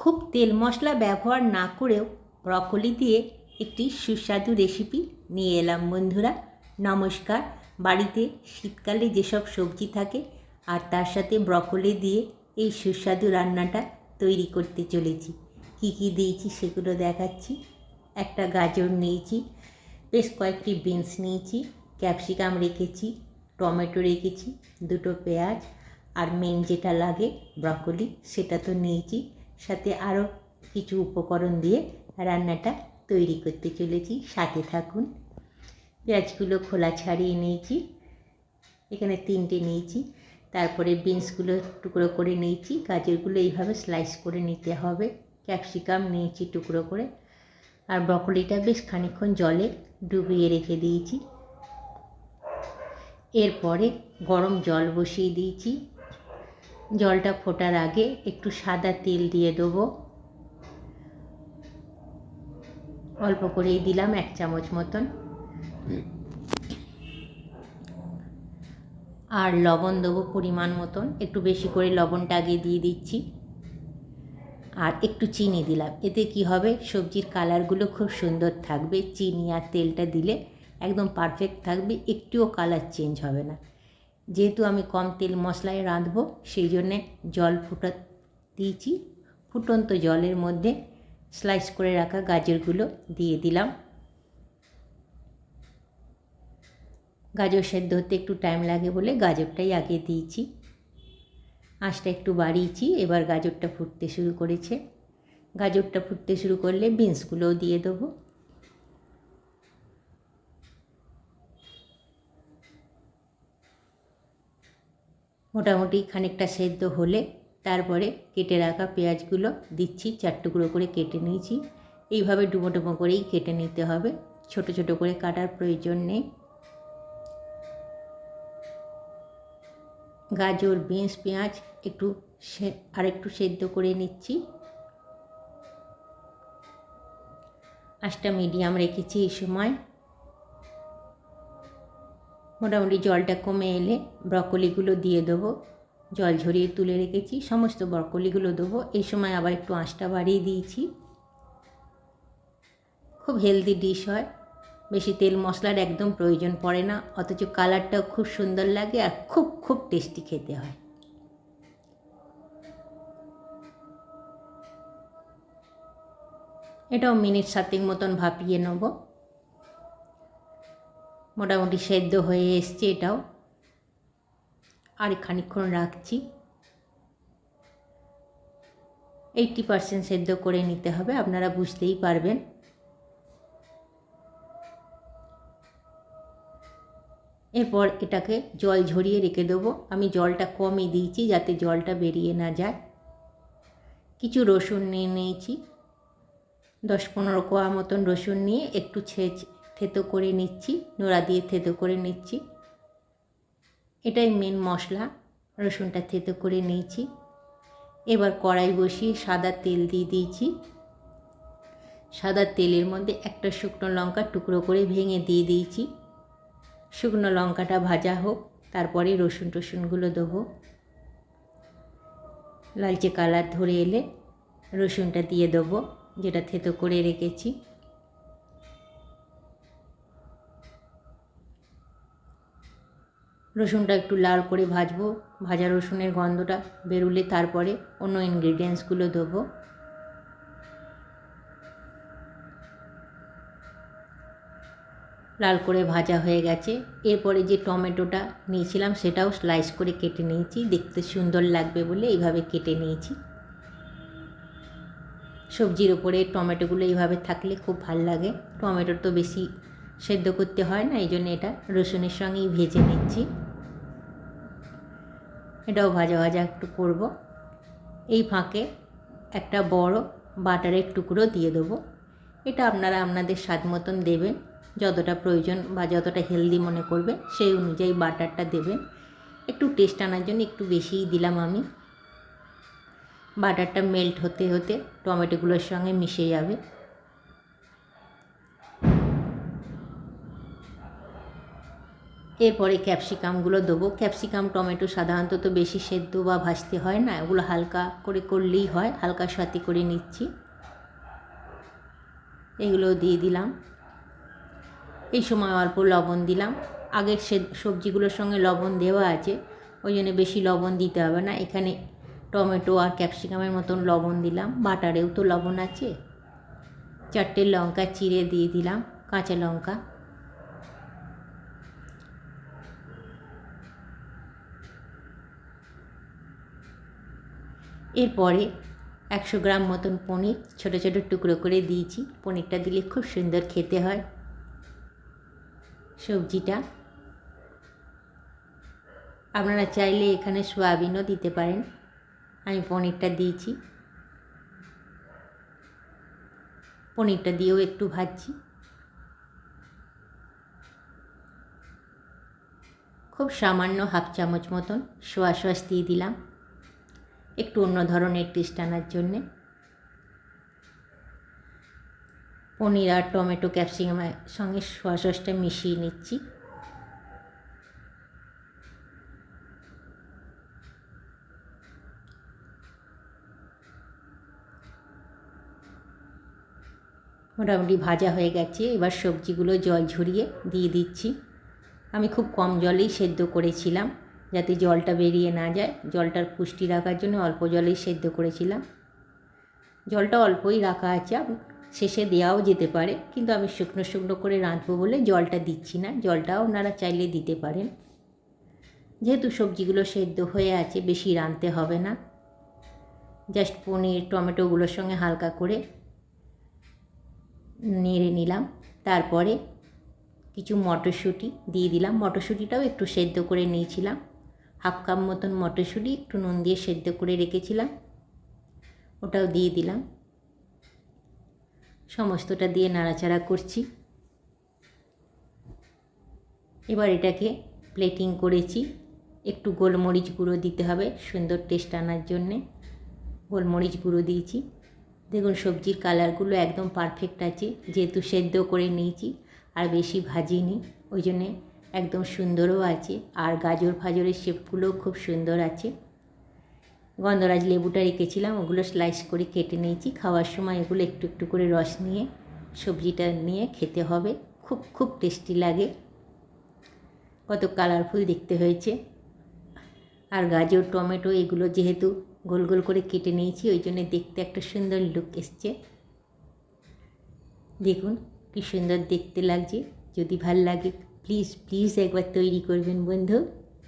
খুব তেল মশলা ব্যবহার না করেও ব্রকলি দিয়ে একটি সুস্বাদু রেসিপি নিয়ে এলাম বন্ধুরা। নমস্কার। বাড়িতে শীতকালে যেসব সবজি থাকে আর তার সাথে ব্রকলি দিয়ে এই সুস্বাদু রান্নাটা তৈরি করতে চলেছি। কি কি দিয়েছি সেগুলো দেখাচ্ছি। একটা গাজর নিয়েছি, বেশ কয়েকটি বিনস নিয়েছি, ক্যাপসিকাম রেখেছি, টমেটো রেখেছি, দুটো পেঁয়াজ, আর মেন যেটা লাগে ব্রকলি সেটা তো নিয়েছি। সাথে আরও কিছু উপকরণ দিয়ে রান্নাটা তৈরি করতে চলেছি, সাথে থাকুন। পেঁয়াজগুলো খোলা ছাড়িয়ে নিয়েছি, এখানে 3টে নিয়েছি। তারপরে বিনসগুলো টুকরো করে নিয়েছি, গাজরগুলো এইভাবে স্লাইস করে নিতে হবে, ক্যাপসিকাম নিয়েছি টুকরো করে, আর ব্রকলিটা বেশ খানিকক্ষণ জলে ডুবিয়ে রেখে দিয়েছি। এরপরে গরম জল বসিয়ে দিয়েছি। জলটা ফোটার আগে একটু সাদা তেল দিয়ে দেবো, অল্প করেই দিলাম, 1 চামচ মতন। আর লবণ দেবো পরিমাণ মতন, একটু বেশি করে লবণটা আগে দিয়ে দিচ্ছি। আর একটু চিনি দিলাম, এতে কি হবে, সবজির কালারগুলো খুব সুন্দর থাকবে। চিনি আর তেলটা দিলে একদম পারফেক্ট থাকবে, একটুও কালার চেঞ্জ হবে না। যেহেতু আমি কম তেল মশলায় রাঁধবো সেই জন্যে জল দিয়েছি। ফুটন্ত জলের মধ্যে স্লাইস করে রাখা গাজরগুলো দিয়ে দিলাম। গাজর সেদ্ধ হতে একটু টাইম লাগে বলে গাজরটাই আগে দিয়েছি। আঁচটা একটু বাড়িয়েছি, এবার গাজরটা ফুটতে শুরু করেছে। গাজরটা ফুটতে শুরু করলে বিনসগুলোও দিয়ে দেবো। মোটামুটি খানিকটা সেদ্ধ হলে তারপরে কেটে রাখা পেঁয়াজগুলো দিচ্ছি, 4 টুকরো করে কেটে নিয়েছি। এইভাবে ডুমো ডুমো করেই কেটে নিতে হবে, ছোট ছোট করে কাটার প্রয়োজন নেই। গাজর, বিনস, পেঁয়াজ আরেকটু সেদ্ধ করে নিচ্ছি। আঁচটা মিডিয়াম রেখেছি এই সময়। মোটামুটি জলটা কমে এলে ব্রকলিগুলো দিয়ে দেবো। জল ঝরিয়ে তুলে রেখেছি, সমস্ত ব্রকলিগুলো দেবো। এই সময় আবার একটু আঁচটা বাড়িয়ে দিয়েছি। খুব হেলদি ডিশ হয়, বেশি তেল মশলার একদম প্রয়োজন পড়ে না, অথচ কালারটাও খুব সুন্দর লাগে আর খুব খুব টেস্টি খেতে হয়। এটাও মিনিট 7 মতন ভাপিয়ে নেব। মোটামুটি সেদ্ধ হয়ে এসছে এটাও, আর খানিকক্ষণ রাখছি। 80% সেদ্ধ করে নিতে হবে, আপনারা বুঝতেই পারবেন। এরপর এটাকে জল ঝরিয়ে রেখে দেবো। আমি জলটা কমই দিয়েছি যাতে জলটা বেরিয়ে না যায়। কিছু রসুন নিয়ে নিয়েছি, 10-15 কোয়া মতন রসুন নিয়ে একটু থেতো করে নিচ্ছি, নোড়া দিয়ে থেতো করে নিচ্ছি। এটাই মেন মশলা, রসুনটা থেতো করে নিয়েছি। এবার কড়াই বসিয়ে সাদা তেল দিয়ে দিয়েছি। সাদা তেলের মধ্যে একটা শুকনো লঙ্কা টুকরো করে ভেঙে দিয়ে দিয়েছি। শুকনো লঙ্কাটা ভাজা হোক, তারপরে রসুনগুলো দেবো। লালচে কালার ধরে এলে রসুনটা দিয়ে দেবো, যেটা থেতো করে রেখেছি। রসুনটা একটু লাল করে ভাজবো, ভাজা রসুনের গন্ধটা বেরোলে তারপরে অন্য ইনগ্রিডিয়েন্টসগুলো দেবো। লাল করে ভাজা হয়ে গেছে। এরপরে যে টমেটোটা নিয়েছিলাম সেটাও স্লাইস করে কেটে নিয়েছি, দেখতে সুন্দর লাগবে বলে এইভাবে কেটে নিয়েছি। সবজির ওপরে টমেটোগুলো এইভাবে থাকলে খুব ভাল লাগে। টমেটো তো বেশি সেদ্ধ করতে হয় না, এই জন্য এটা রসুনের সঙ্গেই ভেজে নিচ্ছি। এটাও ভাজা ভাজা একটু করব। এই ফাঁকে একটা বড় বাটারের টুকরো দিয়ে দেবো। এটা আপনারা আপনাদের স্বাদ মতন দেবেন, যতটা প্রয়োজন বা যতটা হেলদি মনে করবেন সেই অনুযায়ী বাটারটা দেবেন। একটু টেস্ট আনার জন্য একটু বেশিই দিলাম আমি। বাটারটা মেল্ট হতে হতে টমেটোগুলোর সঙ্গে মিশে যাবে। এরপরে ক্যাপসিকামগুলো দেবো। ক্যাপসিকাম টমেটো সাধারণত তো বেশি সেদ্ধ বা ভাজতে হয় না, ওগুলো হালকা করে করলেই হয়। হালকা সাথে করে নিচ্ছি, এগুলো দিয়ে দিলাম। এই সময় অল্প লবণ দিলাম। আগের সবজিগুলোর সঙ্গে লবণ দেওয়া আছে, ওই জন্য বেশি লবণ দিতে হবে না। এখানে টমেটো আর ক্যাপসিকামের মতন লবণ দিলাম, বাটারেও তো লবণ আছে। 4টে লঙ্কা চিড়ে দিয়ে দিলাম, কাঁচা লঙ্কা। এরপরে 100 গ্রাম মতন পনির ছোটো ছোটো টুকরো করে দিয়েছি। পনিরটা দিলে খুব সুন্দর খেতে হয় সবজিটা। আপনারা চাইলে এখানে সয়াবিনও দিতে পারেন। আমি পনিরটা দিয়েছি, পনিরটা দিয়েও একটু ভাজছি। খুব সামান্য হাফ চামচ মতন সোয়া সস দিয়ে দিলাম, একটু অন্য ধরনের টেস্ট আনার জন্যে। পনির আর টমেটো ক্যাপসিকামের সঙ্গে সোয়া সসটা মিশিয়ে নিচ্ছি। মোটামুটি ভাজা হয়ে গেছে। এবার সবজিগুলো জল ঝরিয়ে দিয়ে দিচ্ছি। আমি খুব কম জলেই সেদ্ধ করেছিলাম, যাতে জলটা বেরিয়ে না যায়। জলটার পুষ্টি রাখার জন্য অল্প জলেই সেদ্ধ করেছিলাম। জলটা অল্পই রাখা আছে, শেষে দেওয়াও যেতে পারে, কিন্তু আমি শুকনো শুকনো করে রাঁধবো বলে জলটা দিচ্ছি না। জলটাও আপনারা চাইলে দিতে পারেন। যেহেতু সবজিগুলো সেদ্ধ হয়ে আছে, বেশি রাঁধতে হবে না। জাস্ট পনির টমেটোগুলোর সঙ্গে হালকা করে নেড়ে নিলাম। তারপরে কিছু মটরশুঁটি দিয়ে দিলাম। মটরশুঁটিটাও একটু সেদ্ধ করে নিয়েছিলাম। হাফ কাপ মতন মটরশুঁটি একটু নুন দিয়ে সেদ্ধ করে রেখেছিলাম, ওটাও দিয়ে দিলাম। সমস্তটা দিয়ে নাড়াচাড়া করছি। এবার এটাকে প্লেটিং করেছি। একটু গোলমরিচ গুঁড়ো দিতে হবে সুন্দর টেস্ট আনার জন্যে, গোলমরিচ গুঁড়ো দিয়েছি। দেখুন সবজির কালারগুলো একদম পারফেক্ট আছে, যেহেতু সেদ্ধ করে নিয়েছি আর বেশি ভাজিনি, ওই জন্যে একদম সুন্দরও আছে। আর গাজর ফাজরের শেপগুলোও খুব সুন্দর আছে। গন্ধরাজ লেবুটা রেখেছিলাম, ওগুলো স্লাইস করে কেটে নিয়েছি। খাওয়ার সময় এগুলো একটু একটু করে রস নিয়ে সবজিটা নিয়ে খেতে হবে, খুব খুব টেস্টি লাগে। কত কালারফুল দেখতে হয়েছে। আর গাজর টমেটো এগুলো যেহেতু গোল গোল করে কেটে নিয়েছি, ওই জন্য দেখতে একটা সুন্দর লুক এসছে। দেখুন কি সুন্দর দেখতে লাগছে। যদি ভাল লাগে প্লিজ প্লিজ একবার তৈরি করবেন বন্ধু।